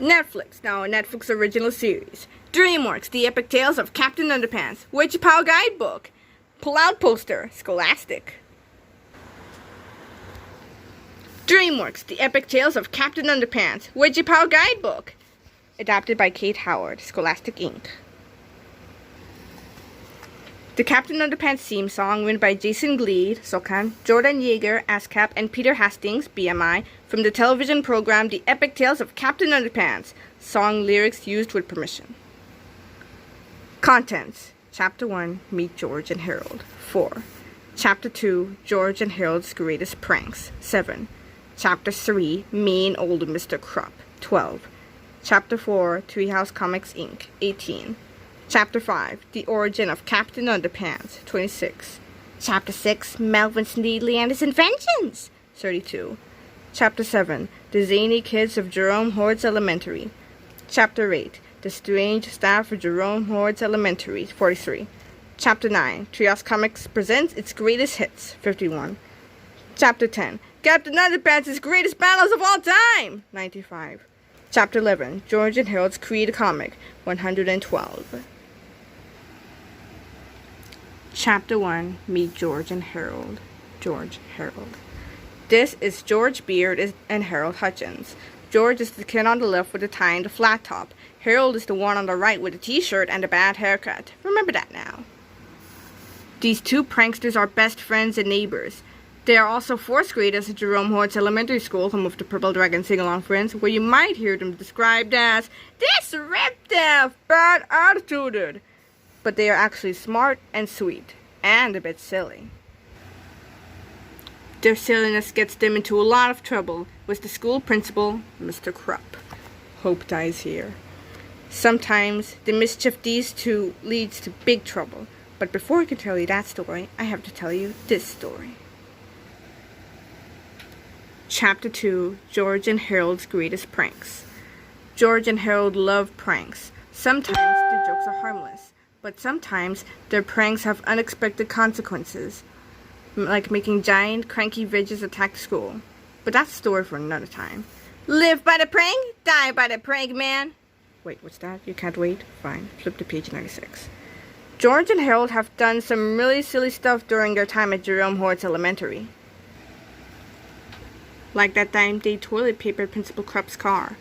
Netflix, now a Netflix original series. DreamWorks, The Epic Tales of Captain Underpants. Wedgie Power Guidebook. Pull-out poster, Scholastic. DreamWorks, The Epic Tales of Captain Underpants. Wedgie Power Guidebook. Adapted by Kate Howard, Scholastic Inc. The Captain Underpants theme song, written by Jason Gleed, Sokan, Jordan Yeager, ASCAP, and Peter Hastings, BMI, from the television program The Epic Tales of Captain Underpants. Song lyrics used with permission. Contents. Chapter 1, Meet George and Harold. 4. Chapter 2, George and Harold's Greatest Pranks. 7. Chapter 3, Mean Old Mr. Krupp. 12. Chapter 4, Treehouse Comix Inc. 18. Chapter 5, The Origin of Captain Underpants. 26. Chapter 6, Melvin, Sneedly, and his Inventions. 32. Chapter 7, The Zany Kids of Jerome Horwitz Elementary. Chapter 8, The Strange Staff of Jerome Horwitz Elementary. 43. Chapter 9, Treehouse Comix presents its greatest hits. 51. Chapter 10, Captain Underpants' greatest battles of all time. 95. Chapter 11, George and Harold's Creed comic. 112. Chapter 1, Meet George and Harold. George, Harold. This is George Beard and Harold Hutchins. George is the kid on the left with the tie and the flat top. Harold is the one on the right with a t-shirt and a bad haircut. Remember that now. These two pranksters are best friends and neighbors. They are also 4th graders at Jerome Horwitz Elementary School, home of the Purple Dragon Sing-Along Friends, where you might hear them described as disruptive, bad attituded. But they are actually smart and sweet, and a bit silly. Their silliness gets them into a lot of trouble with the school principal, Mr. Krupp. Hope dies here. Sometimes the mischief these two leads to big trouble, but before I can tell you that story, I have to tell you this story. Chapter 2, George and Harold's Greatest Pranks. George and Harold love pranks. Sometimes the jokes are harmless, but sometimes their pranks have unexpected consequences, like making giant, cranky vidgets attack the school. But that's a story for another time. Live by the prank, die by the prank, man. Wait, what's that? You can't wait? Fine, flip to page 96. George and Harold have done some really silly stuff during their time at Jerome Horwitz Elementary. Like that time they toilet papered Principal Krupp's car.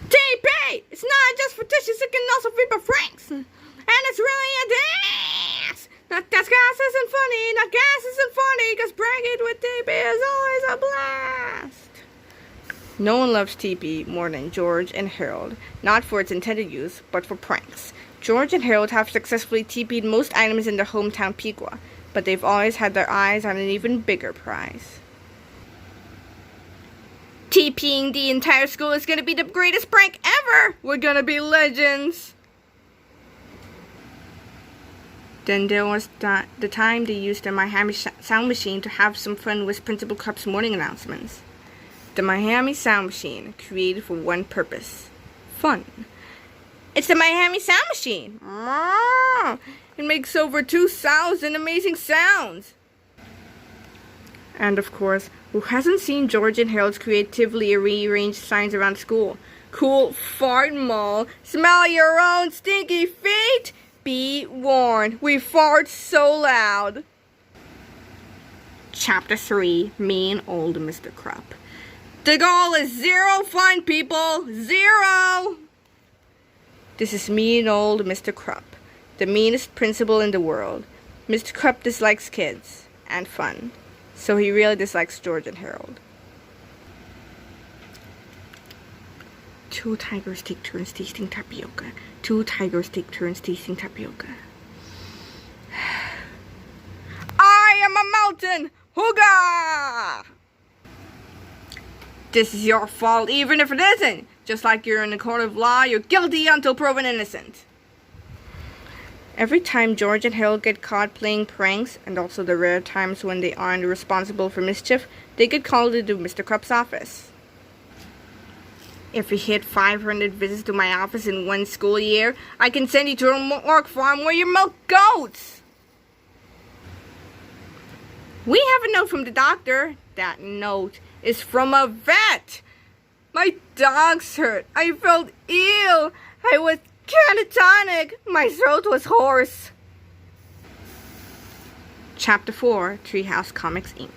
TP! It's not just for tissues, it can also be for pranks. And it's really a dance! Not that gas isn't funny, not gas isn't funny, because bragging with TP is always a blast! No one loves TP more than George and Harold, not for its intended use, but for pranks. George and Harold have successfully TP'd most items in their hometown Pequa, but they've always had their eyes on an even bigger prize. TPing the entire school is gonna be the greatest prank ever! We're gonna be legends! Then there was the time they used the Miami Sound Machine to have some fun with Principal Krupp's morning announcements. The Miami Sound Machine, created for one purpose. Fun. It's the Miami Sound Machine! It makes over 2,000 amazing sounds! And of course, who hasn't seen George and Harold's creatively rearranged signs around school? Cool fart mall, smell your own stinky feet! Be warned, we fart so loud. Chapter 3, Mean Old Mr. Krupp. The goal is 0 fun, people! 0! This is mean old Mr. Krupp, the meanest principal in the world. Mr. Krupp dislikes kids and fun, so he really dislikes George and Harold. 2 tigers take turns tasting tapioca. 2 tigers take turns tasting tapioca. I am a mountain! Hooga! This is your fault, even if it isn't. Just like you're in a court of law, you're guilty until proven innocent. Every time George and Harold get caught playing pranks, and also the rare times when they aren't responsible for mischief, they get called into Mr. Krupp's office. If you hit 500 visits to my office in one school year, I can send you to a work farm where you milk goats. We have a note from the doctor. That note is from a vet. My dogs hurt. I felt ill. I was catatonic. My throat was hoarse. Chapter 4, Treehouse Comics, Inc.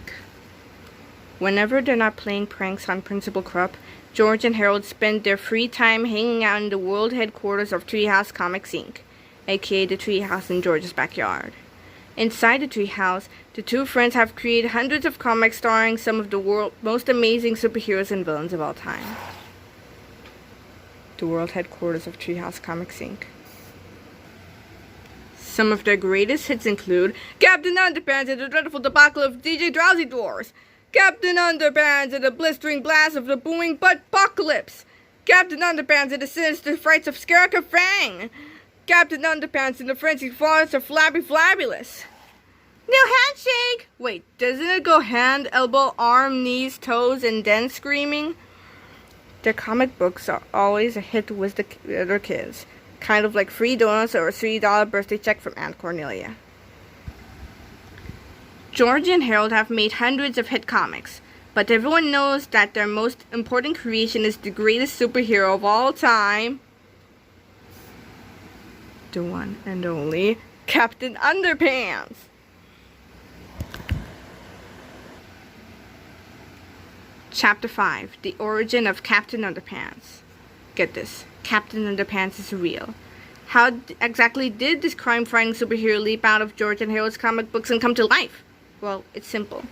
Whenever they're not playing pranks on Principal Krupp, George and Harold spend their free time hanging out in the world headquarters of Treehouse Comics, Inc., aka the treehouse in George's backyard. Inside the treehouse, the two friends have created hundreds of comics starring some of the world's most amazing superheroes and villains of all time. The world headquarters of Treehouse Comics, Inc. Some of their greatest hits include Captain Underpants and the Dreadful Debacle of DJ Drowsy Dwarfs, Captain Underpants and the Blistering Blast of the Booming Butt-Pocalypse, Captain Underpants and the Sinister Frights of Scaraka Fang, Captain Underpants and the Frenzied Forest of Flabby Flabulous. No handshake! Wait, doesn't it go hand, elbow, arm, knees, toes, and then screaming? Their comic books are always a hit with the other kids, kind of like free donuts or a $3 birthday check from Aunt Cornelia. George and Harold have made hundreds of hit comics, but everyone knows that their most important creation is the greatest superhero of all time. The one and only Captain Underpants. Chapter 5, The Origin of Captain Underpants. Get this, Captain Underpants is real. How exactly did this crime-fighting superhero leap out of George and Harold's comic books and come to life? Well, it's simple.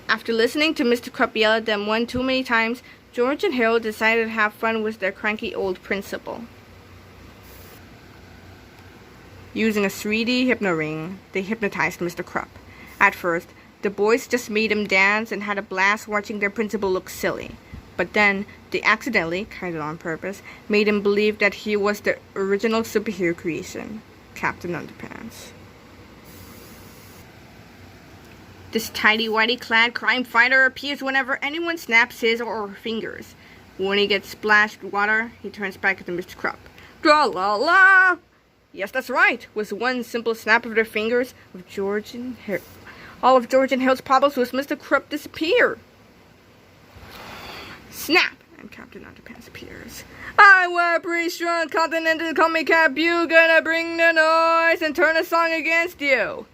After listening to Mr. Krupp yell at them one too many times, George and Harold decided to have fun with their cranky old principal. Using a 3D hypno ring, they hypnotized Mr. Krupp. At first, the boys just made him dance and had a blast watching their principal look silly. But then, they accidentally, kind of on purpose, made him believe that he was the original superhero creation, Captain Underpants. This tidy-whitey clad crime fighter appears whenever anyone snaps his or her fingers. When he gets splashed with water, he turns back into Mr. Krupp. Tra-la-la! Yes, that's right. With one simple snap of their fingers, all of George and Harold's problems with Mr. Krupp disappear. Snap! And Captain Underpants appears. I wear a pretty strong continental comic cap. You gonna bring the noise and turn the song against you.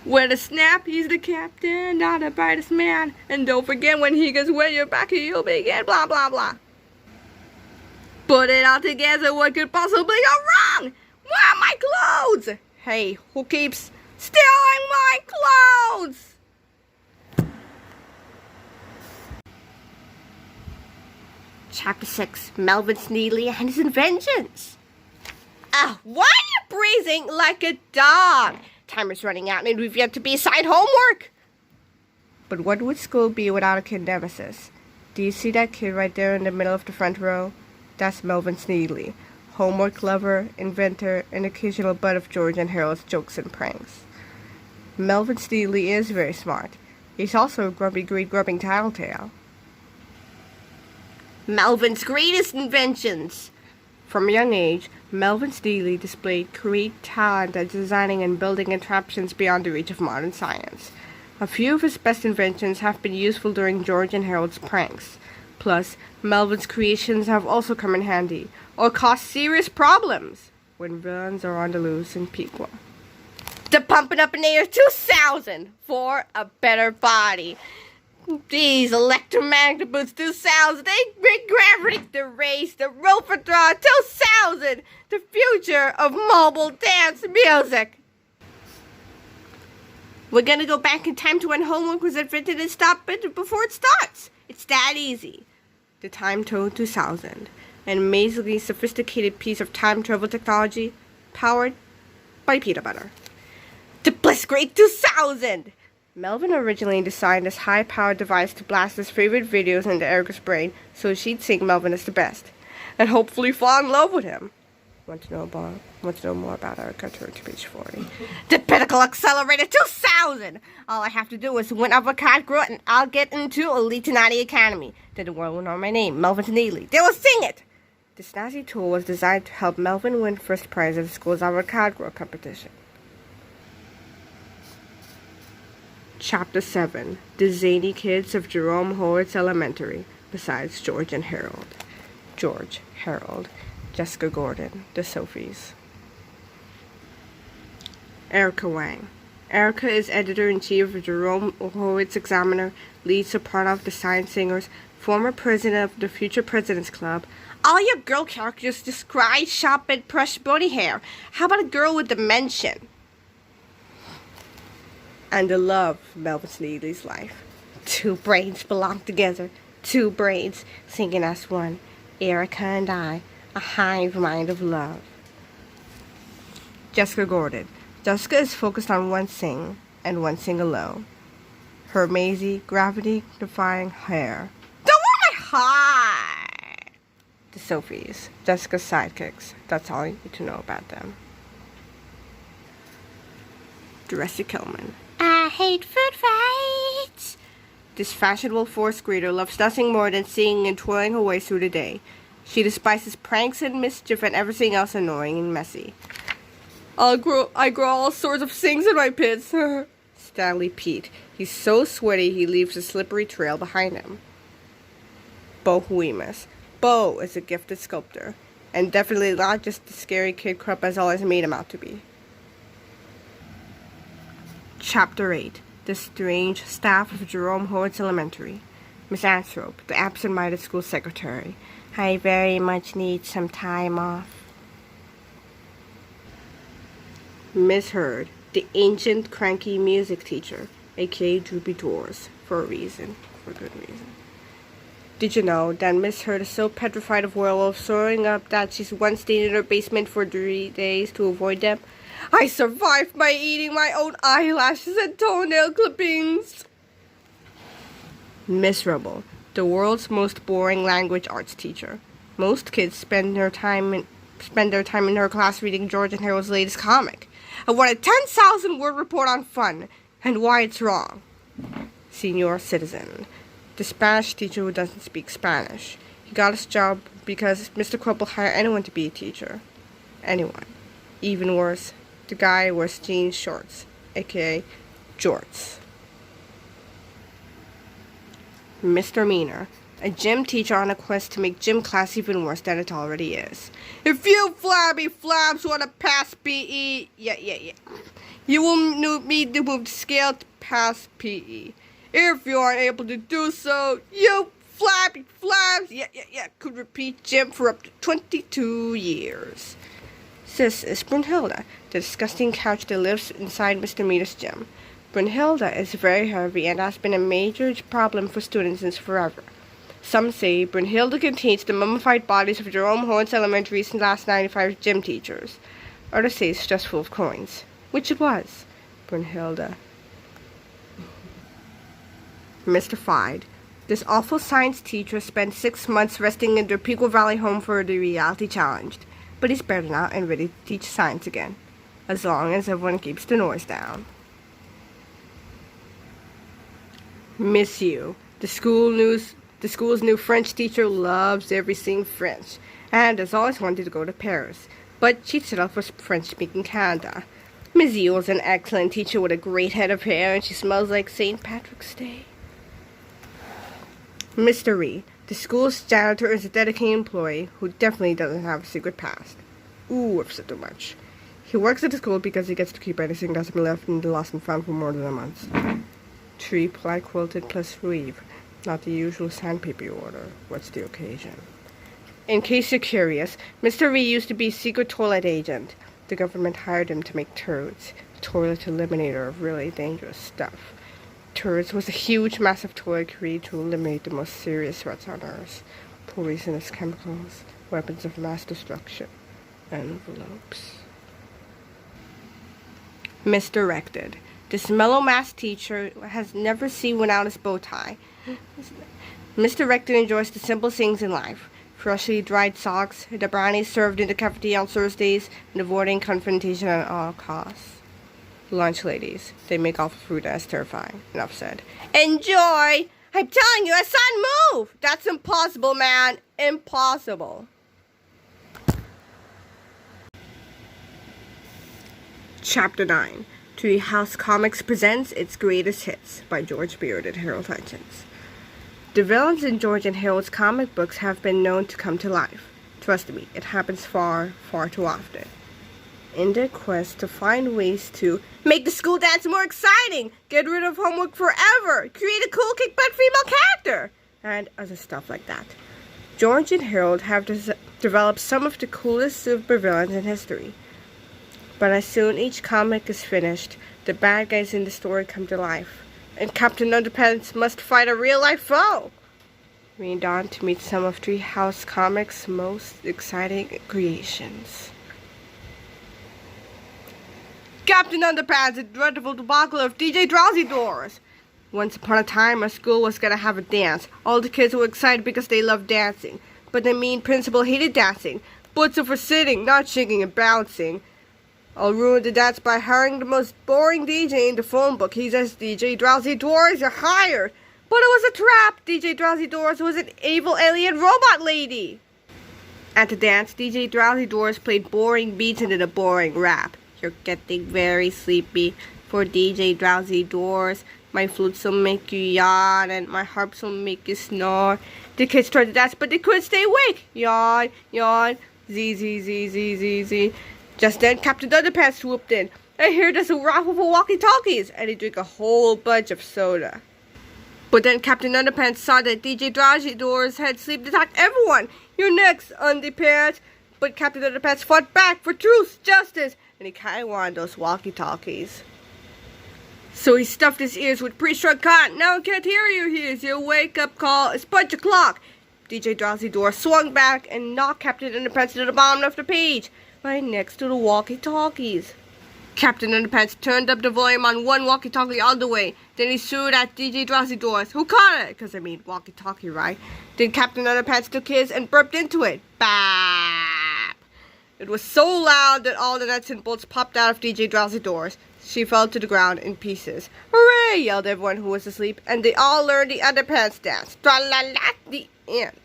With a snap, he's the captain, not the brightest man. And don't forget, when he gets wet, your back, you'll begin, blah, blah, blah. Put it all together, what could possibly go wrong? Where are my clothes? Hey, who keeps stealing my clothes? Chapter 6, Melvin, Sneedly, and his Inventions. Why are you breathing like a dog? Time is running out and we've yet to be assigned homework. But what would school be without a kid nemesis? Do you see that kid right there in the middle of the front row? That's Melvin Sneedly, homework lover, inventor, and occasional butt of George and Harold's jokes and pranks. Melvin Sneedly is very smart. He's also a grumpy, great-grubbing tattletale. Melvin's greatest inventions. From a young age, Melvin Sneedly displayed great talent at designing and building contraptions beyond the reach of modern science. A few of his best inventions have been useful during George and Harold's pranks. Plus, Melvin's creations have also come in handy, or caused serious problems, when villains are on the loose in Pequa. The Pumpin' Up in Air 2000 for a better body. These electromagnetic boots 2000, they bring gravity, the race, the roper draw 2000, the future of mobile dance music. We're gonna go back in time to when homework was invented and stop it before it starts. It's that easy. The Time Tone 2000, an amazingly sophisticated piece of time travel technology powered by peanut butter. The Blitzkrieg 2000! Melvin originally designed this high-powered device to blast his favorite videos into Erica's brain so she'd think Melvin is the best, and hopefully fall in love with him. Want to know more about Erica? Turn to page 40. The Pinnacle Accelerator 2000! All I have to do is win Avocado and I'll get into Elite Naughty Academy. Then the world will know my name, Melvin Sneedly. They will sing it! This snazzy tool was designed to help Melvin win first prize at the school's Avocado competition. Chapter 7, The Zany Kids of Jerome Horwitz Elementary, besides George and Harold. George, Harold, Jessica Gordon, the Sophies. Erica Wang. Erica is editor-in-chief of Jerome Horwitz Examiner, lead soprano of the Science Singers, former president of the Future Presidents Club. All your girl characters just cry, shop, and brush body hair. How about a girl with dementia? And the love of Melvin Sneedly's life. Two brains belong together. Two brains singing as one. Erica and I, a hive mind of love. Jessica Gordon. Jessica is focused on one thing, and one thing alone. Her mazy, gravity-defying hair. Don't want my hair! The Sophies. Jessica's sidekicks. That's all you need to know about them. Dressy Kelman. I hate food fights! This fashionable fourth grader loves nothing more than singing and twirling her way through the day. She despises pranks and mischief and everything else annoying and messy. I grow all sorts of things in my pits. Stanley Pete. He's so sweaty he leaves a slippery trail behind him. Bo Huimas. Bo is a gifted sculptor, and definitely not just the scary kid Krupp has always made him out to be. Chapter 8. The Strange Staff of Jerome Horwitz Elementary. Miss Anthrop, the absent-minded school secretary. I very much need some time off. Miss Hurd, the ancient cranky music teacher, aka Droopy Dwarfs, for good reason. Did you know that Miss Hurd is so petrified of werewolves throwing up that she's once stayed in her basement for 3 days to avoid them? I survived by eating my own eyelashes and toenail clippings. Miss Rubble, the world's most boring language arts teacher. Most kids spend their time in her class reading George and Harold's latest comic. I want a 10,000-word report on fun and why it's wrong. Senior Citizen, the Spanish teacher who doesn't speak Spanish. He got his job because Mr. Krupp will hire anyone to be a teacher. Anyone. Even worse, the guy wears jeans shorts, aka jorts. Mr. Meaner, a gym teacher on a quest to make gym class even worse than it already is. If you flabby flabs want to pass PE, you will need to move the scale to pass PE. If you aren't able to do so, you flabby flabs, could repeat gym for up to 22 years. This is Brunhilde, the disgusting couch that lives inside Mr. Meaner's gym. Brunhilde is very heavy and has been a major problem for students since forever. Some say Brunhilde contains the mummified bodies of Jerome Horwitz Elementary's last 95 gym teachers. Others say it's just full of coins. Which it was. Brunhilde. Mystified. This awful science teacher spent 6 months resting in their Pico Valley home for the reality challenge. But he's better now and ready to teach science again. As long as everyone keeps the noise down. Miss you. The school's new French teacher loves everything French, and has always wanted to go to Paris, but she settled for French-speaking Canada. Miss Yule is an excellent teacher with a great head of hair, and she smells like St. Patrick's Day. Mr. Ree, the school's janitor, is a dedicated employee who definitely doesn't have a secret past. Ooh, I've said too much. He works at the school because he gets to keep anything that's been left in the lost and found for more than a month. 3 ply quilted plus weave. Not the usual sandpaper order. What's the occasion? In case you're curious, Mr. Ree used to be a secret toilet agent. The government hired him to make turds, a toilet eliminator of really dangerous stuff. Turds was a huge, massive toilet created to eliminate the most serious threats on Earth. Poisonous chemicals, weapons of mass destruction, envelopes. Misdirected. This mellow math teacher has never seen without his bow tie. Misdirected enjoys the simple things in life. Freshly dried socks, the brownies served in the cafeteria on Thursdays, and avoiding confrontation at all costs. Lunch ladies. They make off with fruit as terrifying. Enough said. Enjoy! I'm telling you, I saw it move! That's impossible, man. Impossible. Chapter 9. Treehouse Comix presents its greatest hits by George Beard and Harold Hutchins. The villains in George and Harold's comic books have been known to come to life. Trust me, it happens far, far too often. In their quest to find ways to make the school dance more exciting, get rid of homework forever, create a cool kick-butt female character, and other stuff like that. George and Harold have developed some of the coolest supervillains in history. But as soon each comic is finished, the bad guys in the story come to life, and Captain Underpants must fight a real-life foe. Read on to meet some of Treehouse Comics' most exciting creations. Captain Underpants, the dreadful debacle of DJ Drowsy Doors. Once upon a time, our school was gonna have a dance. All the kids were excited because they loved dancing. But the mean principal hated dancing. Butts for sitting, not shaking and bouncing. I'll ruin the dance by hiring the most boring DJ in the phone book. He says, DJ Drowsy Doors, you're hired. But it was a trap. DJ Drowsy Doors was an evil alien robot lady. At the dance, DJ Drowsy Doors played boring beats and did a boring rap. You're getting very sleepy for DJ Drowsy Doors. My flutes will make you yawn and my harps will make you snore. The kids tried to dance, but they couldn't stay awake. Yawn, yawn, z, z, z, z, z, z. Just then, Captain Underpants swooped in. I hear there's a raffle for walkie-talkies, and he drank a whole bunch of soda. But then Captain Underpants saw that DJ Drowsy Doors had sleep attacked everyone. You're next, Underpants. But Captain Underpants fought back for truth, justice, and he kinda wanted those walkie-talkies. So he stuffed his ears with pre-strung cotton. Now I can't hear you. Here's your wake-up call. It's punch o'clock. DJ Drowsy Doors swung back and knocked Captain Underpants to the bottom of the page, right next to the walkie-talkies. Captain Underpants turned up the volume on one walkie-talkie all the way. Then he threw it at DJ Drowsy Doors, who caught it, because I mean walkie-talkie, right? Then Captain Underpants took his and burped into it. Bap! It was so loud that all the nuts and bolts popped out of DJ Drowsy Doors. She fell to the ground in pieces. Hooray! Yelled everyone who was asleep, and they all learned the Underpants dance. Tra-la-la! The end.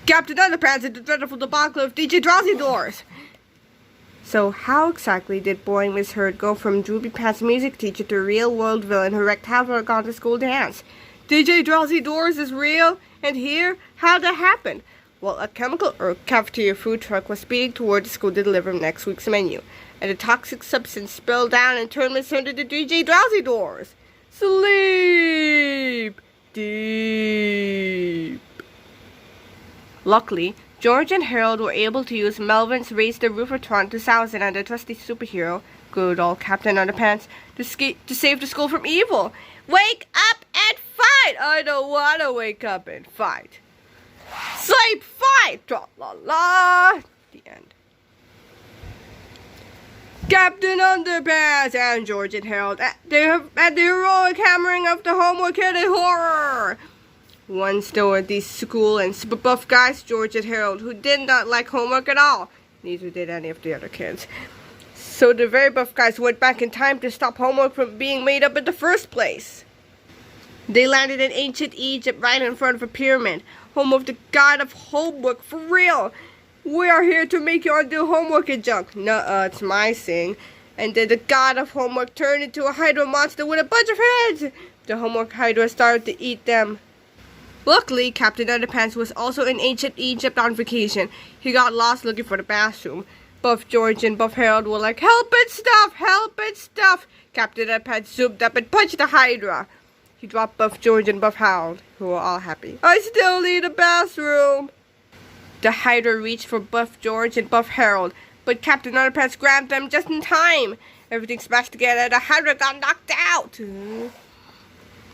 Captain Underpants and the dreadful debacle of DJ Drowsy Doors. So how exactly did boring Miss Heard go from Droopy Pants music teacher to a real-world villain who wrecked havoc on the school dance? DJ Drowsy Doors is real, and here, how'd that happen? Well, a chemical or cafeteria food truck was speeding toward the school to deliver next week's menu, and a toxic substance spilled down and turned Miss Heard into DJ Drowsy Doors. Sleep deep. Luckily, George and Harold were able to use Melvin's Raise the Roofertron 2000 and their trusty superhero, good old Captain Underpants, to save the school from evil. Wake up and fight! I don't want to wake up and fight. Sleep, fight! Tra-la-la! The end. Captain Underpants and George and Harold at the heroic hammering of the homework-headed horror. Once there were these school and super buff guys, George and Harold, who did not like homework at all. Neither did any of the other kids. So the very buff guys went back in time to stop homework from being made up in the first place. They landed in ancient Egypt right in front of a pyramid, home of the god of homework for real. We are here to make you undo homework and junk. Nuh-uh, it's my thing. And then the god of homework turned into a Hydra monster with a bunch of heads. The homework Hydra started to eat them. Luckily, Captain Underpants was also in ancient Egypt on vacation. He got lost looking for the bathroom. Buff George and Buff Harold were like, help and stuff, help and stuff. Captain Underpants zoomed up and punched the Hydra. He dropped Buff George and Buff Harold, who were all happy. I still need a bathroom. The Hydra reached for Buff George and Buff Harold, but Captain Underpants grabbed them just in time. Everything smashed together and the Hydra got knocked out.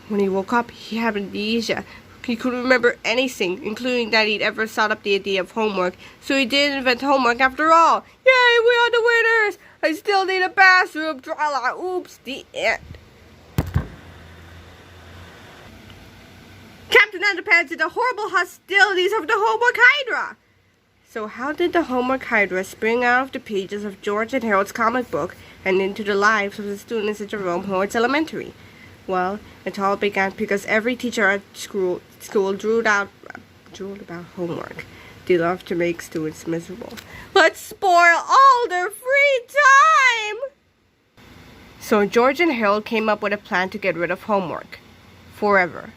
When he woke up, he had amnesia. He couldn't remember anything, including that he'd ever thought up the idea of homework, so he didn't invent homework after all. Yay, we are the winners! I still need a bathroom. Tra-la, oops, the end. Captain Underpants and the horrible hostilities of the Homework Hydra. So how did the Homework Hydra spring out of the pages of George and Harold's comic book and into the lives of the students at Jerome Horwitz Elementary? Well, it all began because every teacher at school drooled about homework. They love to make students miserable. Let's spoil all their free time! So George and Harold came up with a plan to get rid of homework. forever.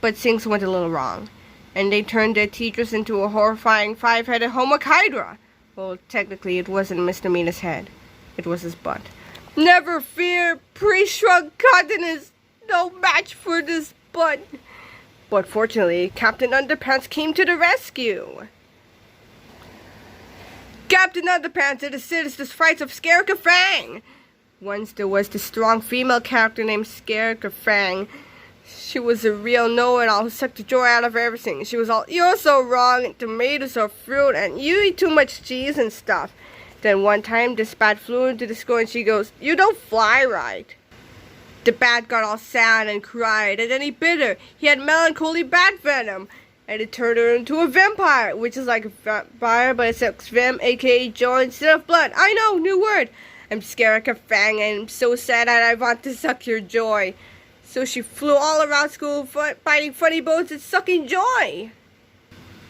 But things went a little wrong, and they turned their teachers into a horrifying five-headed homework hydra. Well, technically, it wasn't Mr. Mina's head. It was his butt. Never fear, pre-shrunk cotton is no match for this butt. But fortunately, Captain Underpants came to the rescue. Captain Underpants had assisted the frights of Scarecrow Fang. Once there was this strong female character named Scarecrow Fang. She was a real know-it-all who sucked the joy out of everything. She was all, "You're so wrong, and tomatoes are fruit, and you eat too much cheese and stuff." Then one time, this bat flew into the school and she goes, "You don't fly right." The bat got all sad and cried, and then he bit her. He had melancholy bat venom, and it turned her into a vampire, which is like a vampire, but it sucks vim, aka joy, instead of blood. I know, new word. I'm Scarecrow Fang, and I'm so sad that I want to suck your joy. So she flew all around school, biting funny bones and sucking joy.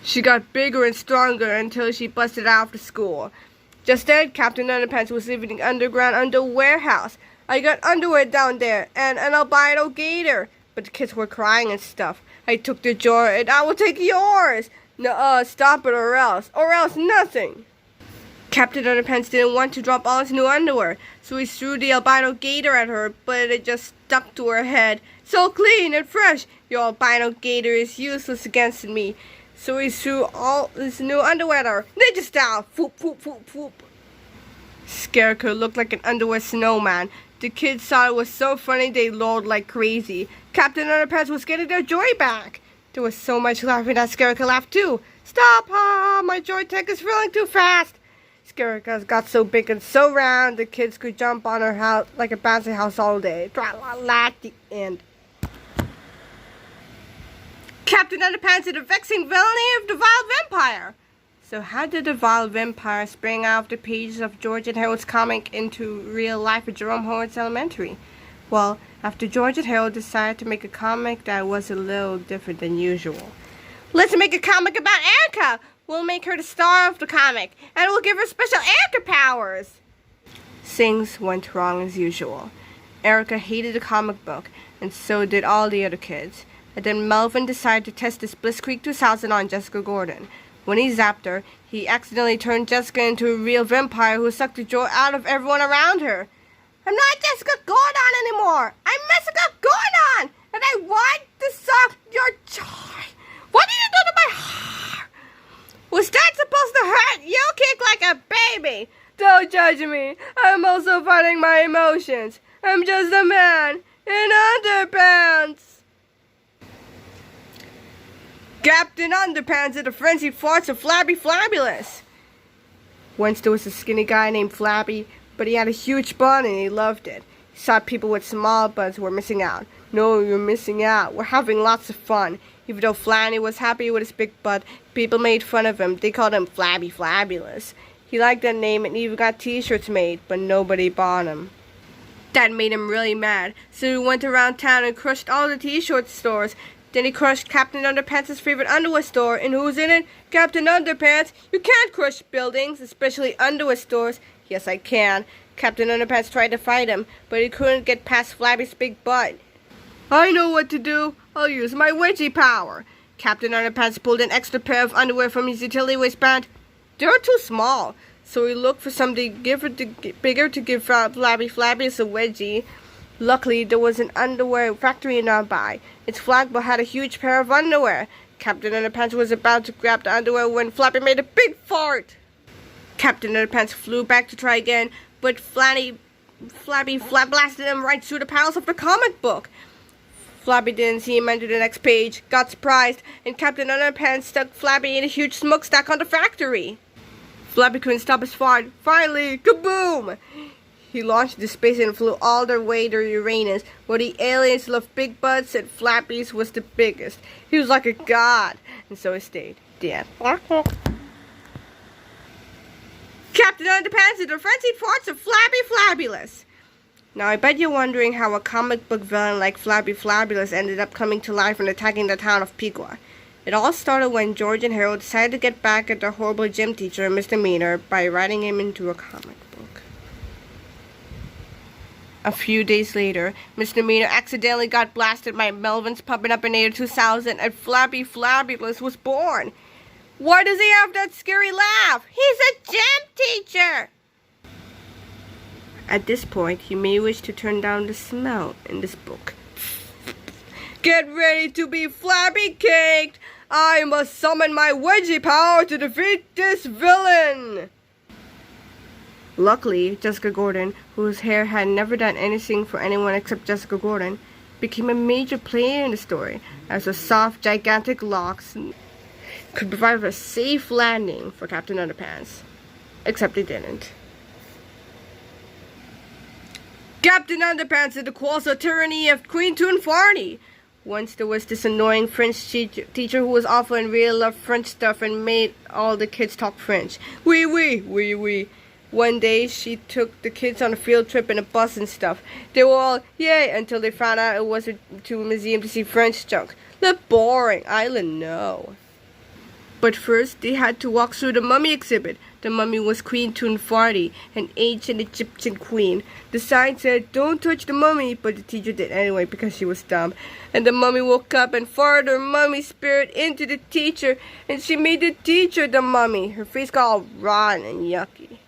She got bigger and stronger until she busted out of the school. Just then, Captain Underpants was living in the underground under warehouse. "I got underwear down there, and an albino gator." But the kids were crying and stuff. "I took their joy, and I will take yours." "Nuh-uh, stop it or else nothing." Captain Underpants didn't want to drop all his new underwear, so he threw the albino gator at her, but it just stuck to her head. "So clean and fresh, your albino gator is useless against me." So he threw all his new underwear at her. Ninja style! Whoop, whoop, whoop, whoop. Scarecrow looked like an underwear snowman. The kids thought it was so funny they lolled like crazy. Captain Underpants was getting their joy back. There was so much laughing that Scarecrow laughed too. "Stop! Ha! My joy tank is filling too fast." Scarecrow got so big and so round, the kids could jump on her house like a bouncy house all day. Tra-la-la at the end. Captain Underpants did a vexing villainy of the vile vampire. So how did the vile vampire spring out of the pages of George and Harold's comic into real life at Jerome Horwitz Elementary? Well, after George and Harold decided to make a comic that was a little different than usual. "Let's make a comic about Erica. We'll make her the star of the comic, and we'll give her special Erica powers." Things went wrong as usual. Erica hated the comic book, and so did all the other kids. And then Melvin decided to test this Blitzkrieg 2000 on Jessica Gordon. When he zapped her, he accidentally turned Jessica into a real vampire who sucked the joy out of everyone around her. "I'm not Jessica Gordon anymore. I'm Jessica Gordon, and I want to suck your joy. What did you do to my hair? Was that supposed to hurt? You kick like a baby. Don't judge me. I'm also fighting my emotions. I'm just a man in underpants." Captain Underpants did a frenzied farce of Flabby Flabulous. Once there was a skinny guy named Flabby, but he had a huge butt and he loved it. He thought people with small butts were missing out. "No, you're missing out. We're having lots of fun." Even though Flanny was happy with his big butt, people made fun of him. They called him Flabby Flabulous. He liked that name and even got t-shirts made, but nobody bought them. That made him really mad, so he went around town and crushed all the t-shirt stores. Then he crushed Captain Underpants' favorite underwear store, and who's in it? Captain Underpants. "You can't crush buildings, especially underwear stores." "Yes, I can." Captain Underpants tried to fight him, but he couldn't get past Flabby's big butt. "I know what to do. I'll use my Wedgie Power." Captain Underpants pulled an extra pair of underwear from his utility waistband. They were too small, so he looked for something bigger to give Flabby Flabulous a wedgie. Luckily, there was an underwear factory nearby. Its flagpole had a huge pair of underwear. Captain Underpants was about to grab the underwear when Flabby made a big fart. Captain Underpants flew back to try again, but Flabby blasted him right through the panels of the comic book. Flabby didn't see him enter the next page, got surprised, and Captain Underpants stuck Flabby in a huge smokestack on the factory. Flabby couldn't stop his fart. Finally, kaboom! He launched into space and flew all the way to Uranus, where the aliens loved big butts and Flabby's was the biggest. He was like a god, and so he stayed. Dead. Captain Underpants did a frenzied farce of Flabby Flabulous. Now I bet you're wondering how a comic book villain like Flabby Flabulous ended up coming to life and attacking the town of Piqua. It all started when George and Harold decided to get back at their horrible gym teacher, Mr. Meaner, by writing him into a comic book. A few days later, Mr. Meaner accidentally got blasted by Melvin's Puppet Up in the year 2000 and Flappy Flabulous was born. Why does he have that scary laugh? He's a gym teacher! At this point, you may wish to turn down the smell in this book. Get ready to be flabby caked! I must summon my Wedgie Power to defeat this villain! Luckily, Jessica Gordon, whose hair had never done anything for anyone except Jessica Gordon, became a major player in the story, as her soft, gigantic locks could provide a safe landing for Captain Underpants. Except he didn't. Captain Underpants is the colossal tyranny of Queen Toonfarty. Once there was this annoying French teacher who was awful and really loved French stuff and made all the kids talk French. Oui, oui, oui, oui. One day, she took the kids on a field trip in a bus and stuff. They were all, yay, until they found out it was to a museum to see French junk. The boring island, no. But first, they had to walk through the mummy exhibit. The mummy was Queen Toonfarty, an ancient Egyptian queen. The sign said, don't touch the mummy, but the teacher did anyway because she was dumb. And the mummy woke up and farted her mummy spirit into the teacher, and she made the teacher the mummy. Her face got all rotten and yucky.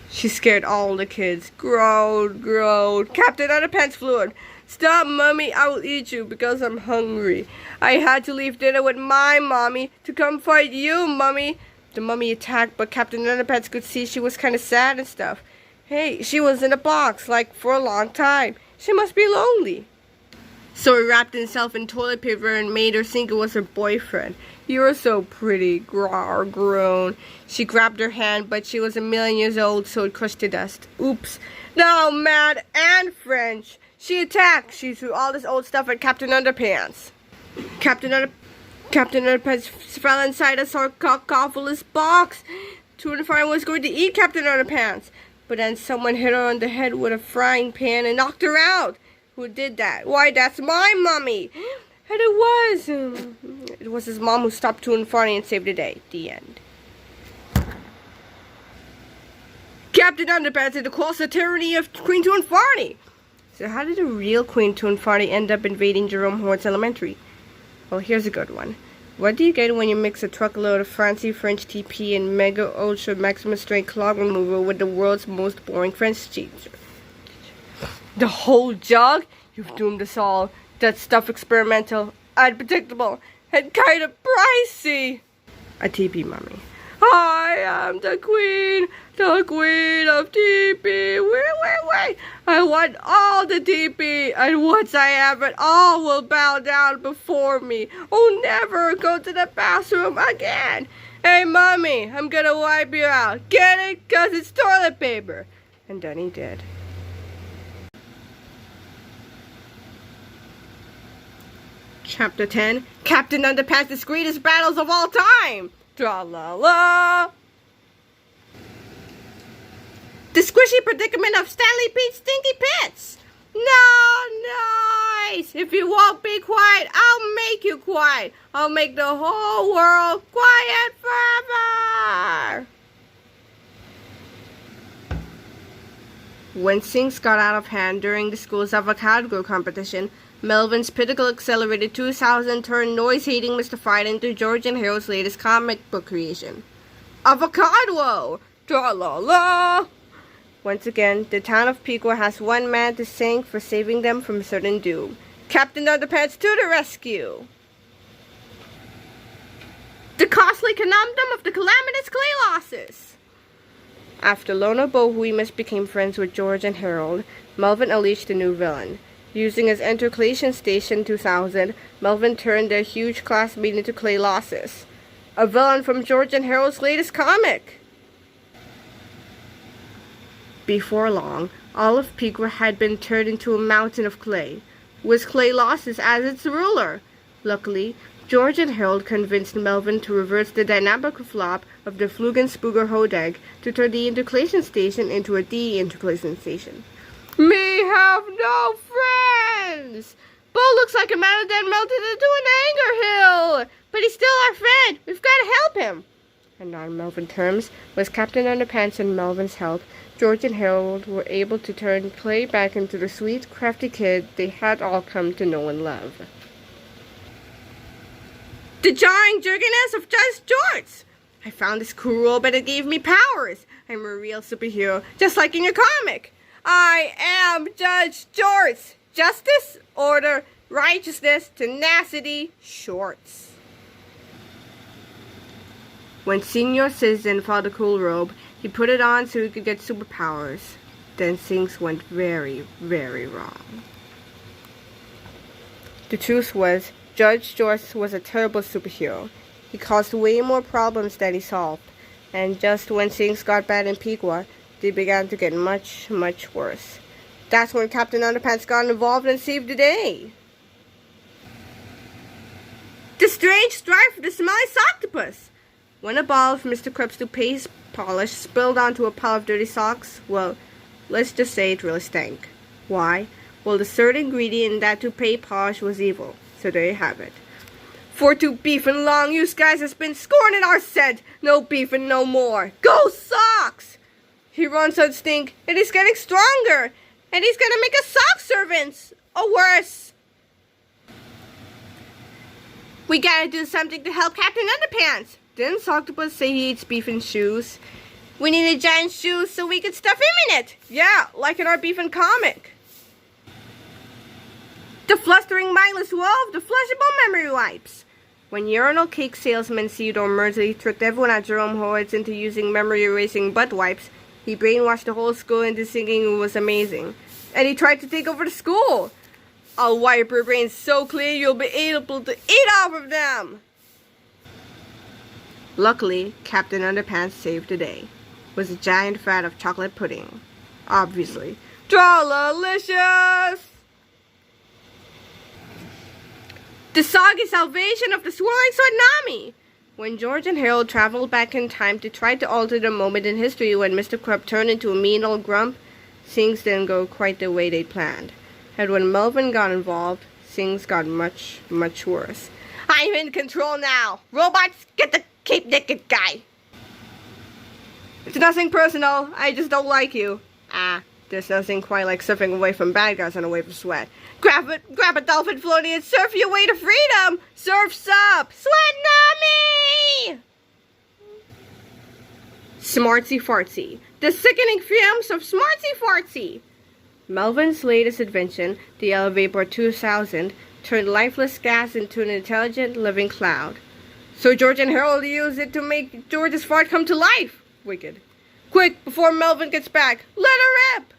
She scared all the kids. Growled. Captain Underpants flew. Stop, Mummy, I will eat you because I'm hungry. I had to leave dinner with my mommy to come fight you, Mummy. The mummy attacked, but Captain Underpants could see she was kind of sad and stuff. Hey, she was in a box, like, for a long time. She must be lonely. So he wrapped himself in toilet paper and made her think it was her boyfriend. You're so pretty, groan. She grabbed her hand, but she was 1,000,000 years old, so it crushed to dust. Oops. Now mad and French. She attacked. She threw all this old stuff at Captain Underpants. Captain Underpants fell inside a sarcophagus box. Toonfarty was going to eat Captain Underpants, but then someone hit her on the head with a frying pan and knocked her out. Who did that? Why, that's my mummy. And it was his mom who stopped Toonfarty and saved the day. The end. Captain Underpants is the colossal tyranny of Queen Toonfarty. So how did the real Queen Toonfarty end up invading Jerome Horwitz Elementary? Well, here's a good one. What do you get when you mix a truckload of fancy French TP and mega ultra maximum strength clog remover with the world's most boring French teacher? The whole jug? You've doomed us all. That stuff experimental, unpredictable, and kind of pricey. A TP mummy. I am the queen of TP. Wait. I want all the TP, and once I have it, all will bow down before me. Oh, never go to the bathroom again. Hey, mummy, I'm gonna wipe you out. Get it? 'Cause it's toilet paper. And then he did. Chapter 10, Captain Underpants' greatest battles of all time! Tra-la-la! The squishy predicament of Stanley Pete's Stinky Pits! Nice! If you won't be quiet, I'll make you quiet! I'll make the whole world quiet forever! When things got out of hand during the school's avocado competition, Melvin's pitiful accelerated 2000 turned noise-hating Mr. Fright into George and Harold's latest comic book creation. Avocado! Tra-la-la! Once again, the town of Pequa has one man to thank for saving them from certain doom. Captain Underpants to the rescue! The costly conundrum of the calamitous clay losses! After Lona Bohemius became friends with George and Harold, Melvin unleashed a new villain. Using his intercalation station 2000, Melvin turned their huge classmate into clay losses. A villain from George and Harold's latest comic! Before long, all of Pequa had been turned into a mountain of clay, with clay losses as its ruler. Luckily, George and Harold convinced Melvin to reverse the dynamic flop of the Flugenspooger Hodag to turn the intercalation station into a de-intercalation station. Me have no friends! Bo looks like a man that melted into an anger hill! But he's still our friend! We've got to help him! And on Melvin terms, with Captain Underpants and Melvin's help, George and Harold were able to turn play back into the sweet, crafty kid they had all come to know and love. The jarring jerkiness of Judge George! I found this cool robe and it gave me powers. I'm a real superhero, just like in your comic. I am Judge George. Justice, order, righteousness, tenacity, shorts. When Senior Citizen found the cool robe, he put it on so he could get superpowers. Then things went very, very wrong. The truth was, Judge George was a terrible superhero. He caused way more problems than he solved. And just when things got bad in Pequot, they began to get much, much worse. That's when Captain Underpants got involved and saved the day. The strange strife for the smelly octopus! When a ball of Mr. Krupp's toupee polish spilled onto a pile of dirty socks, well, let's just say it really stank. Why? Well, the third ingredient in that toupee polish was evil. So there you have it. For too beefin' long, you guys has been scorning our scent. No beefin' no more. Go socks! He runs on stink, and he's getting stronger. And he's gonna make us sock servants. Or worse. We gotta do something to help Captain Underpants. Didn't Octopus say he eats beef in shoes? We need a giant shoe so we can stuff him in it. Yeah, like in our beef and comic. The flustering mindless wolf, the flushable memory wipes. When urinal cake salesman Theodore Mersley tricked everyone at Jerome Horwitz into using memory-erasing butt wipes, he brainwashed the whole school into thinking it was amazing. And he tried to take over the school. I'll wipe your brains so clean you'll be able to eat off of them. Luckily, Captain Underpants saved the day. It was a giant vat of chocolate pudding. Obviously. Trallalicious! The soggy salvation of the swirling tsunami! When George and Harold traveled back in time to try to alter the moment in history when Mr. Krupp turned into a mean old grump, things didn't go quite the way they planned. And when Melvin got involved, things got much, much worse. I'm in control now! Robots, get the Cape Naked guy! It's nothing personal, I just don't like you. There's nothing quite like surfing away from bad guys on a wave of sweat. Grab a dolphin floaty and surf your way to freedom! Surf's up! Sweat-nami! Smartsy Fartsy. The sickening fumes of Smartsy Fartsy. Melvin's latest invention, the Elevator 2000, turned lifeless gas into an intelligent, living cloud. So George and Harold used it to make George's fart come to life. Wicked. Quick, before Melvin gets back, let her rip!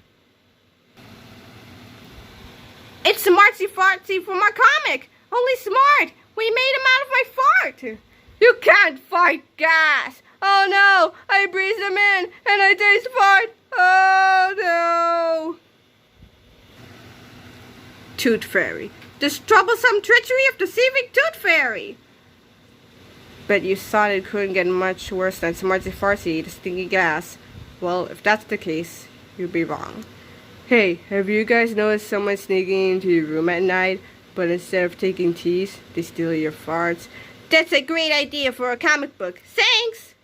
It's Smartsy Fartsy from our comic. Only smart. We made him out of my fart. You can't fight gas. Oh no, I breathed him in and I taste fart. Oh no. Tooth Fairy. This troublesome treachery of deceiving Tooth Fairy. But you thought it couldn't get much worse than Smartsy Fartsy, the stinky gas. Well, if that's the case, you'd be wrong. Hey, have you guys noticed someone sneaking into your room at night, but instead of taking teas, they steal your farts? That's a great idea for a comic book. Thanks!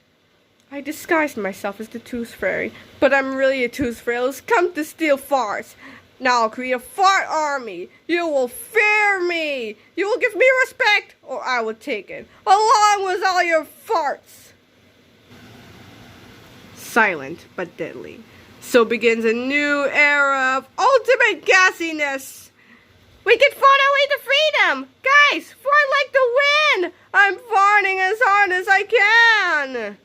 I disguised myself as the Tooth Fairy, but I'm really a Tooth Fairy who's come to steal farts. Now I'll create a fart army. You will fear me. You will give me respect, or I will take it, along with all your farts. Silent but deadly. So begins a new era of ultimate gassiness. We can fart our way to freedom. Guys, fart like the wind. I'm farting as hard as I can.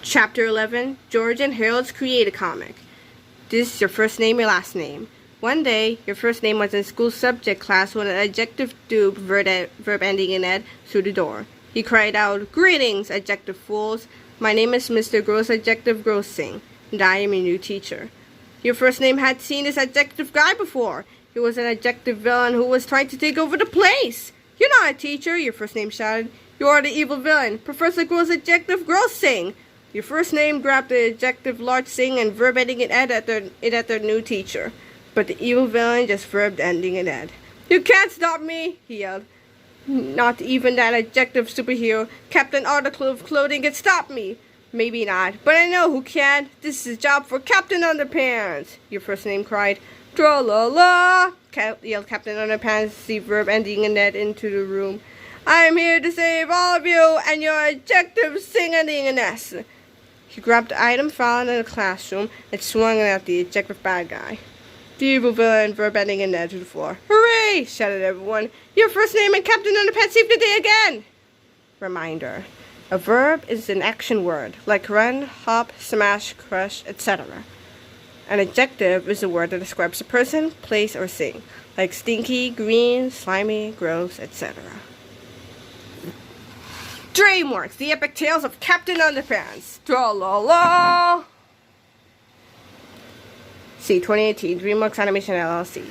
Chapter 11, George and Harold's Create a Comic. This is your first name, your last name. One day, your first name was in school subject class when an adjective duped verb ending in ed through the door. He cried out, "Greetings, adjective fools. My name is Mr. Gross Adjective Grossing, and I am your new teacher." Your first name had seen this adjective guy before. He was an adjective villain who was trying to take over the place. "You're not a teacher," your first name shouted. "You are the evil villain, Professor Gross Adjective Grossing." Your first name grabbed the adjective large sing and verb ending in ed at their new teacher. But the evil villain just verb ending in ed. "You can't stop me," he yelled. Not even that adjective superhero, Captain Article of Clothing, can stop me. Maybe not, but I know who can. This is a job for Captain Underpants. Your first name cried. Tra-la-la, yelled Captain Underpants, the verb ending in net into the room. I am here to save all of you and your adjectives sing ending in S. He grabbed the item found in the classroom and swung it at the adjective bad guy. The evil villain, verb ending in net to the floor. Hooray! Shouted everyone. Your first name and Captain Underpants saved the day again! Reminder. A verb is an action word, like run, hop, smash, crush, etc. An adjective is a word that describes a person, place, or thing, like stinky, green, slimy, gross, etc. DreamWorks, the epic tales of Captain Underpants. Tra-la-la! See 2018, DreamWorks Animation LLC.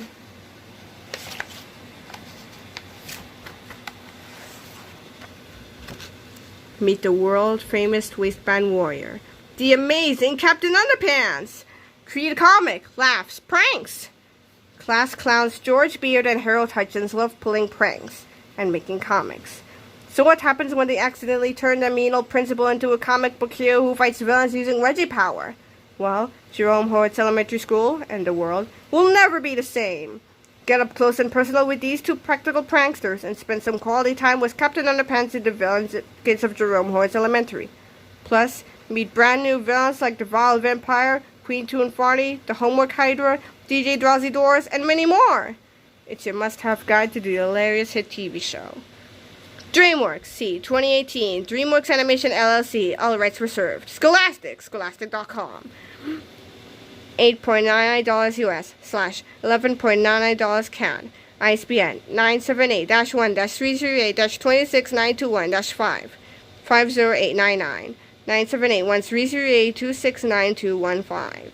Meet the world-famous waistband warrior, the amazing Captain Underpants. Create a comic, laughs, pranks. Class clowns George Beard and Harold Hutchins love pulling pranks and making comics. So what happens when they accidentally turn their mean old principal into a comic book hero who fights villains using Wedgie Power? Well, Jerome Horwitz Elementary School and the world will never be the same. Get up close and personal with these two practical pranksters and spend some quality time with Captain Underpants and the villains kids of Jerome Horwitz Elementary. Plus, meet brand new villains like the Vile Vampire, Queen Toon Farty, the Homework Hydra, DJ Drowsy Doors, and many more. It's your must-have guide to the hilarious hit TV show. DreamWorks, see 2018, DreamWorks Animation LLC, all rights reserved. Scholastic, scholastic.com. $8.99 US / $11.99 CAD. ISBN 978-1-308-26921-5 50899 978-1-308-269-215.